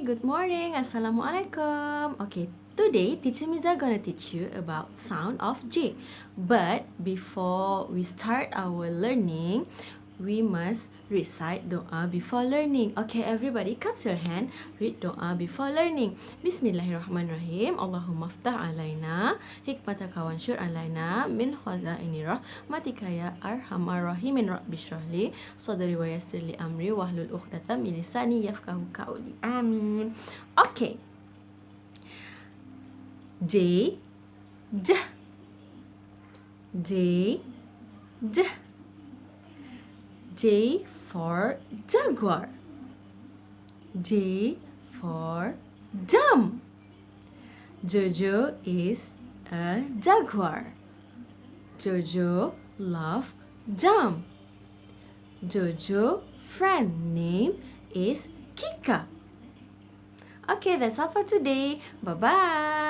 good morning. Assalamualaikum. Okay, today Teacher Miza gonna teach you about sound of J. But before we start our learning, we must recite doa before learning. Okay, everybody, cups your hand. Read doa before learning. Bismillahirrahmanirrahim. Allahumma ftah alaina hikmataka wansyur alaina min khazaini rahmatika ya arhamar rahimin. Rabbi shrahli sadri wa yassir li amri wahlul 'uqdatam min lisani yafqahu qawli. Amin. Okay. J J J J J for jaguar. J for jump. Jojo is a jaguar. Jojo love jump. Jojo friend name is Kika. Okay, that's all for today. Bye-bye.